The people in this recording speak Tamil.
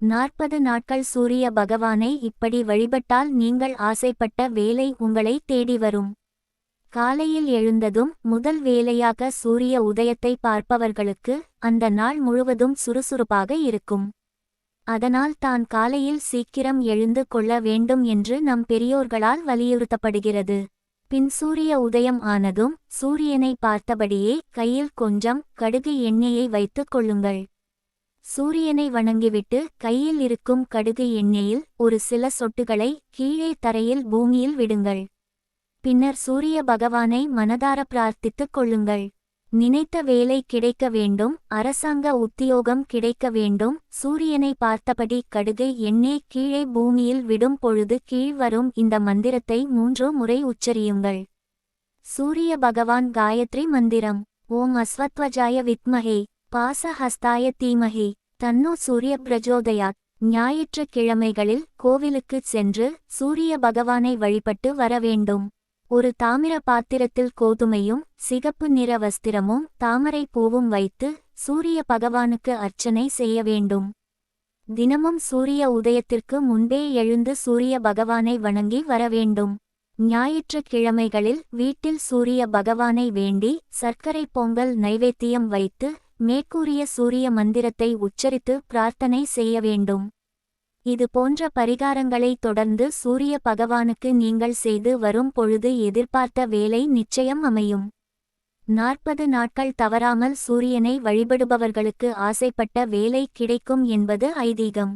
40 நாட்கள் சூரிய பகவானை இப்படி வழிபட்டால் நீங்கள் ஆசைப்பட்ட வேலை உங்களை தேடி வரும். காலையில் எழுந்ததும் முதல் வேலையாக சூரிய உதயத்தை பார்ப்பவர்களுக்கு அந்த நாள் முழுவதும் சுறுசுறுப்பாக இருக்கும். அதனால் தான் காலையில் சீக்கிரம் எழுந்து கொள்ள வேண்டும் என்று நம் பெரியோர்களால் வலியுறுத்தப்படுகிறது. பின் சூரிய உதயம் ஆனதும் சூரியனை பார்த்தபடியே கையில் கொஞ்சம் கடுகு எண்ணெயை வைத்துக் கொள்ளுங்கள். சூரியனை வணங்கிவிட்டு கையில் இருக்கும் கடுகு எண்ணெயில் ஒரு சில சொட்டுகளை கீழே தரையில் பூமியில் விடுங்கள். பின்னர் சூரிய பகவானை மனதார பிரார்த்தித்துக் கொள்ளுங்கள். நினைத்த வேலை கிடைக்க வேண்டும், அரசாங்க உத்தியோகம் கிடைக்க வேண்டும். சூரியனை பார்த்தபடி கடுகு எண்ணெய் கீழே பூமியில் விடும் பொழுது கீழ்வரும் இந்த மந்திரத்தை 3 முறை உச்சரியுங்கள். சூரிய பகவான் காயத்ரி மந்திரம். ஓம் அஸ்வத்வஜாய வித்மஹே பாசஹஸ்தாய தீமஹி தன்னோ சூரிய பிரஜோதயாத். ஞாயிற்றுக்கிழமைகளில் கோவிலுக்குச் சென்று சூரிய பகவானை வழிபட்டு வர வேண்டும். ஒரு தாமிர பாத்திரத்தில் கோதுமையும் சிகப்பு நிற வஸ்திரமும் தாமரை பூவும் வைத்து சூரிய பகவானுக்கு அர்ச்சனை செய்ய வேண்டும். தினமும் சூரிய உதயத்திற்கு முன்பே எழுந்து சூரிய பகவானை வணங்கி வர வேண்டும். ஞாயிற்றுக்கிழமைகளில் வீட்டில் சூரிய பகவானை வேண்டி சர்க்கரை பொங்கல் நைவேத்தியம் வைத்து மேற்கூறிய சூரிய மந்திரத்தை உச்சரித்து பிரார்த்தனை செய்ய வேண்டும். இது போன்ற பரிகாரங்களை தொடர்ந்து சூரிய பகவானுக்கு நீங்கள் செய்து வரும் பொழுது எதிர்பார்த்த வேலை நிச்சயம் அமையும். 40 நாட்கள் தவறாமல் சூரியனை வழிபடுபவர்களுக்கு ஆசைப்பட்ட வேலை கிடைக்கும் என்பது ஐதீகம்.